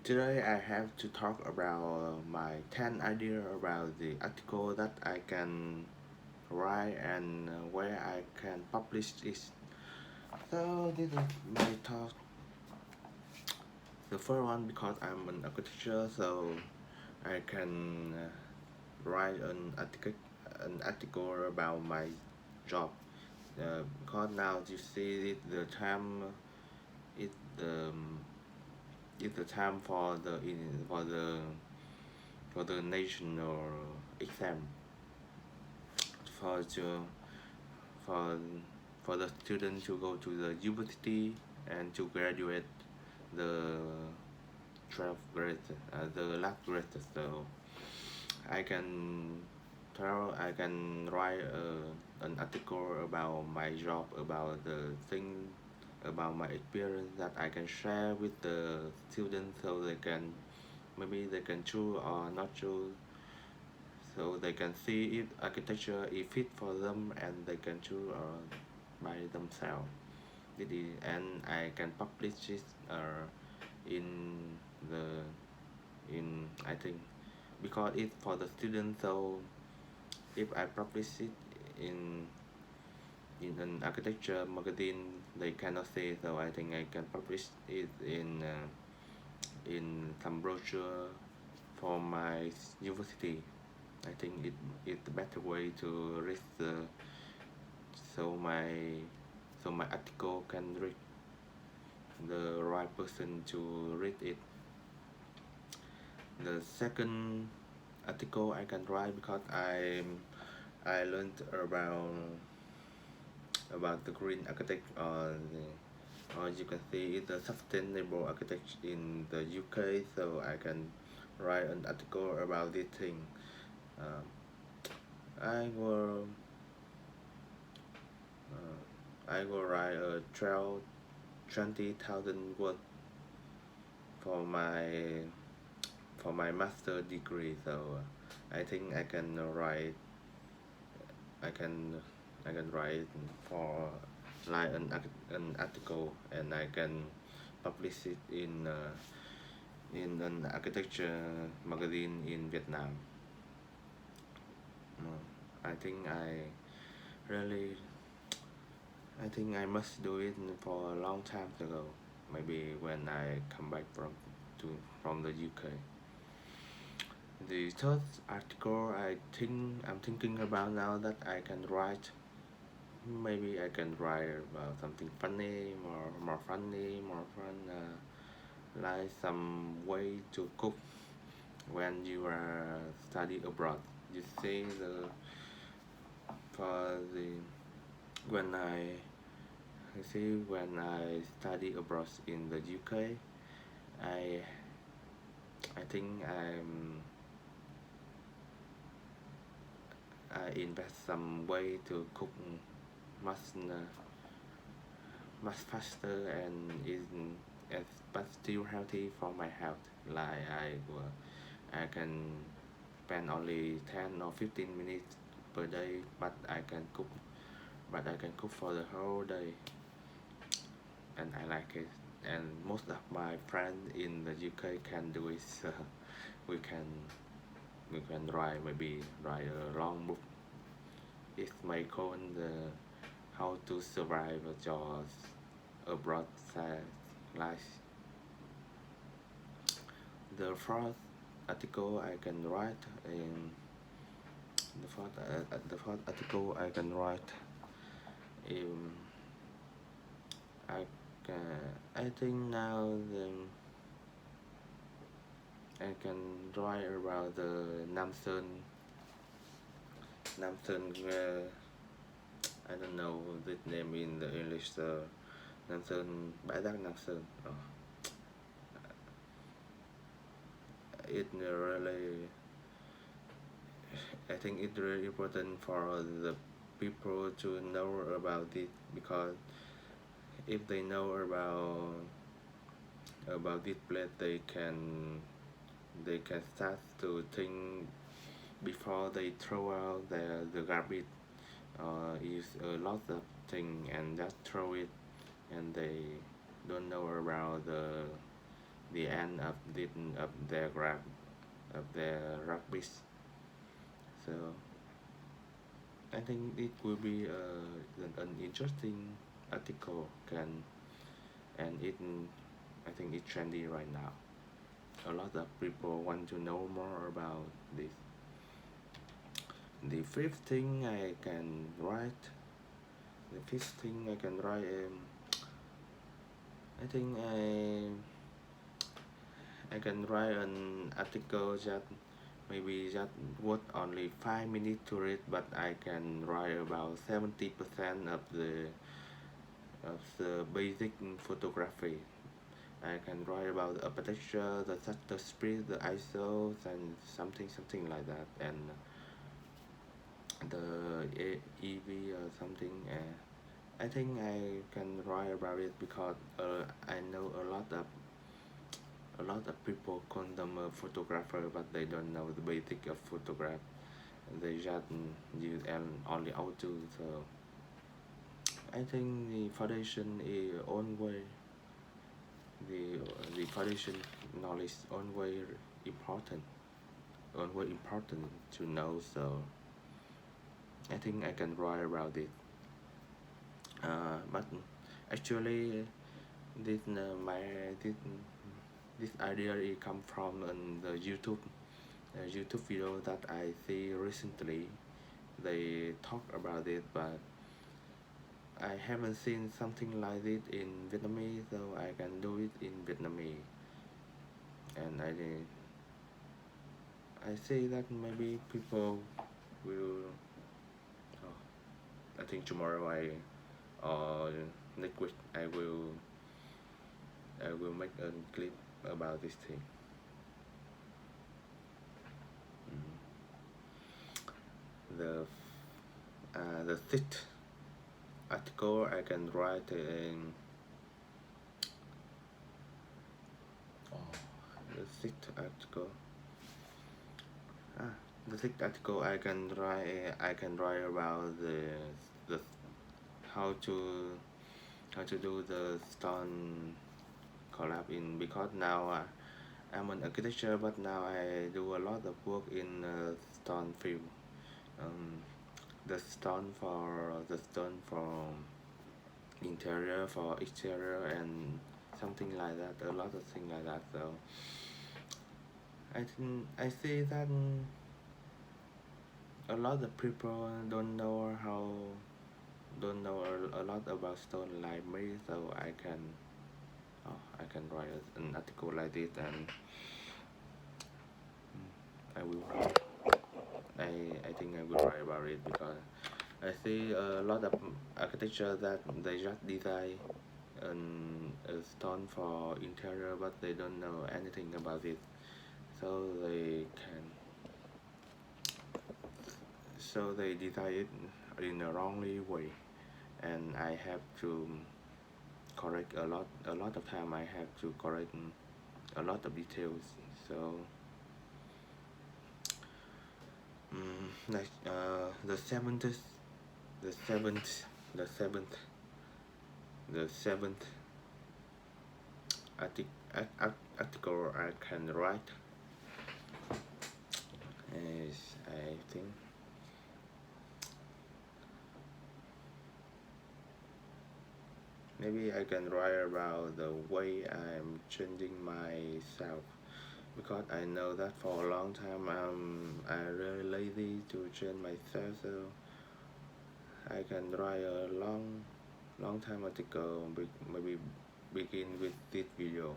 Today I have to talk about my 10 idea about the article that I can write and where I can publish it. So this is my talk. The first one because I'm an architecture, so I can write an article about my job. Because now you see it, the time it it's the time for the national exam for to for for the student to go to the university and to graduate the 12th grade, the last grade. So I can I can write an article about my job, about the thing, about my experience that I can share with the students so they can maybe they can choose or not choose, so they can see if architecture is fit for them and they can choose by themselves. And I can publish it in the in I think because it's for the students. So if I publish it in an architecture magazine, they cannot see. So I think I can publish it in some brochure for my university. I think it's the better way to reach so my so my article can reach the right person to read it. The second article I can write because I learned about the green architect, or you can see it's a sustainable architect in the UK, so I can write an article about this thing. Um, I will I will write a 20,000 word for my master degree. So I think I can I can write for like an article, and I can publish it in an architecture magazine in Vietnam. I think really I think I must do it for a long time ago. Maybe when I come back from the UK. The third article I'm thinking about now that I can write. Maybe I can write about something funny, more funny, more fun, like some way to cook when you are study abroad. You see the for the when I see when I study abroad in the UK, I I think I invest some way to cook much much faster and is and but still healthy for my health. Like I can spend only 10 or 15 minutes per day, but I can cook for the whole day, and I like it. And most of my friends in the UK can do it. So we can write a long book. It may call the how to survive a job abroad life. The first article I can write in the first article I can write in I I think now I can write about the Namsen I don't know the name in the English. Namsen bãi rác Nam Sơn. It really I think it's really important for the people to know about it, because if they know about this place, they can start to think before they throw out the garbage, use a lot of thing and just throw it, and they don't know about the end of their rugby. So I think it will be an interesting article can and I think it's trendy right now. A lot of people want to know more about this. The fifth thing I can write, the fifth thing I can write, I think I can write an article that maybe that would only 5 minutes to read, but I can write about 70% of the basic photography. I can write about the aperture, the shutter speed, the ISO, and something like that, and the EV or something. I think I can write about it because I know a lot of people call them a photographer, but they don't know the basic of photograph. They just use and only auto. So I think the foundation is always the foundation knowledge always important, always important to know. So I think I can write about it. But actually, this my this this idea it come from the YouTube video that I see recently. They talk about it, but I haven't seen something like it in Vietnamese, so I can do it in Vietnamese. And I say that maybe people will. I think tomorrow or next week I will make a clip about this thing. The the sixth article I can write in the sixth article. The sixth article I can write about the how to do the stone collab in because now I'm an architecture, but now I do a lot of work in stone field. Um, the stone for interior, for exterior, and something like that. A lot of things like that. So I think I see that a lot of people don't know a lot about stone like me. So I can write an article like this, and I will I think I will write about it because I see a lot of architecture that they just design a stone for interior, but they don't know anything about it, so they design it in a wrongly way, and I have to correct a lot of time. I have to correct a lot of details. So like the seventh the seventh the seventh the seventh article I can write is I think maybe I can write about the way I'm changing myself because I know that for a long time I really lazy to change myself, so I can write a long time article. Maybe begin with this video.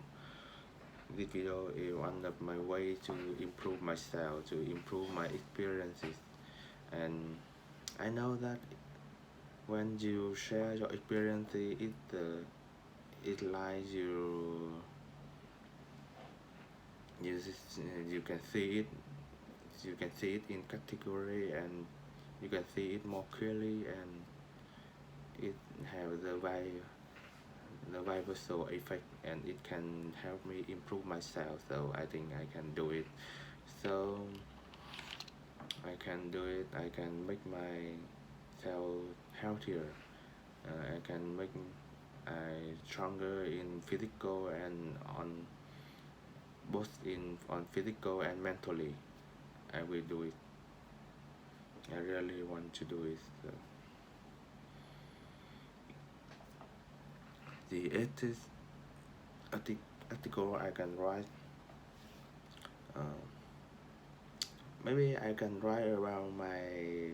This video is one of my way to improve myself, to improve my experiences, and I know that when you share your experiences, it like you can see it, in category, and you can see it more clearly, and it have the visual effect, and it can help me improve myself. So I think I can do it. So I can do it. I can make myself healthier. I can make I stronger in physical and both in on physical and mentally. I will do it. I really want to do it. So. The eighth article I can write. Uh, Maybe I can write about mm,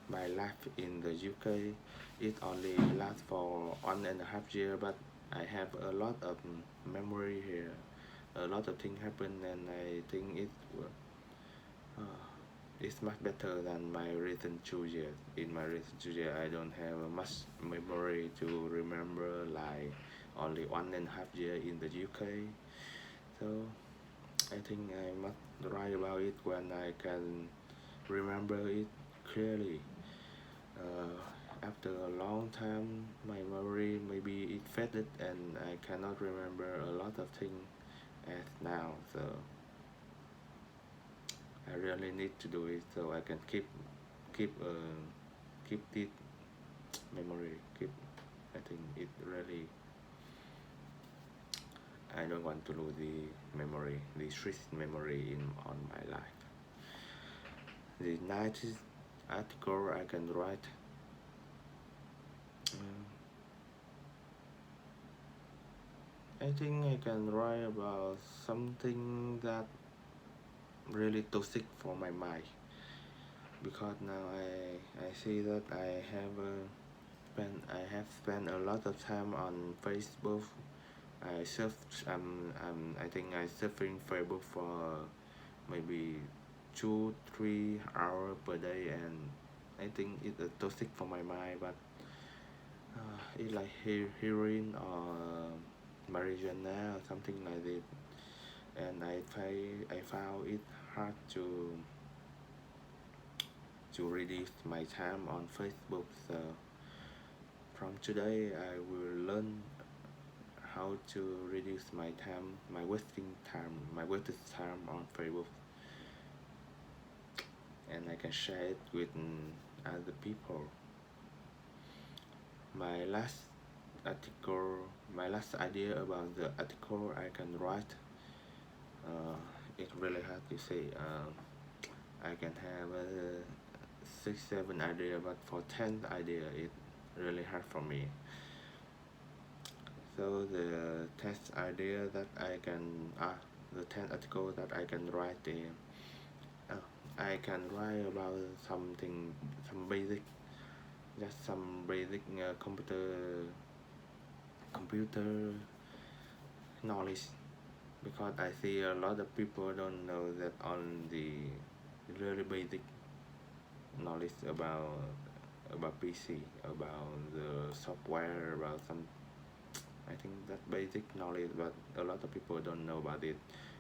my life in the UK. It only lasts for 1.5 years, but I have a lot of memory here. A lot of things happen, and I think uh, it's much better than my recent 2 years. In my recent 2 years, I don't have much memory to remember, like only 1.5 years in the UK. So I think I must write about it when I can remember it clearly. After a long time, my memory maybe it faded and I cannot remember a lot of things as now. So I really need to do it so I can keep keep this memory. Keep. I think it really. I don't want to lose the memory, the sweet memory in on my life. The 90th article I can write. I think I can write about something that really toxic for my mind, because now I see that I have spent a lot of time on Facebook. I think I surfing Facebook for maybe 2-3 hours per day, and I think it's toxic for my mind. But it's like heroin or marijuana or something like this, and I found it hard to reduce my time on Facebook. So from today I will learn how to reduce my time, my wasted time on Facebook, and I can share it with other people. My last my last idea about the article I can write. It's really hard to say. I can have 6-7 idea, but for 10th idea, it really hard for me. So the 10th idea that I can, the 10th article that I can write there. I can write about some basic, just some basic computer knowledge, because I see a lot of people don't know that on the really basic knowledge about PC, about the software, about some. I think that basic knowledge, but a lot of people don't know about it.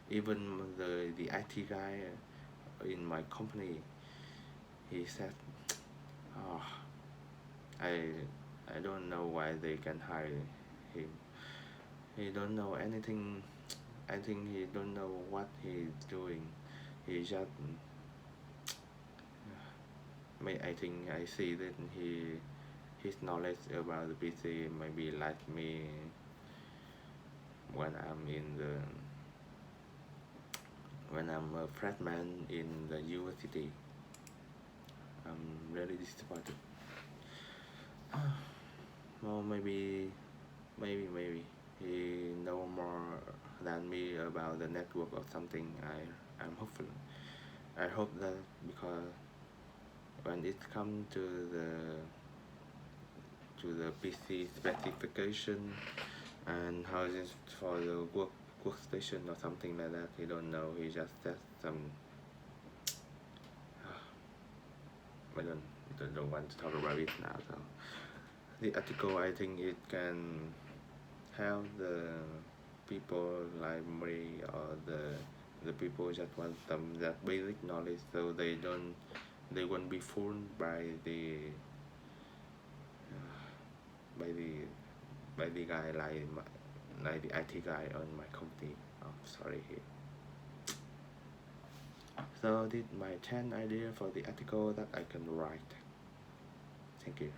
Even the IT guy in my company, he said, "Oh, I don't know why they can hire him. He don't know anything. I think he don't know what he's doing. He just I think I see that his knowledge about the PC maybe like me when I'm a freshman in the university. I'm really disappointed. Well, maybe he know more than me about the network or something. I'm hopeful. I hope that, because when it comes to the PC specification and how it is for the workstation or something like that, he don't know. He just said some. I don't want to talk about it now. So the article, I think it can help the people like me, or the people that want that basic knowledge, so they won't be fooled by the by the guy like the IT guy on my company. Oh, sorry here. So this my 10 idea for the article that I can write. Thank you.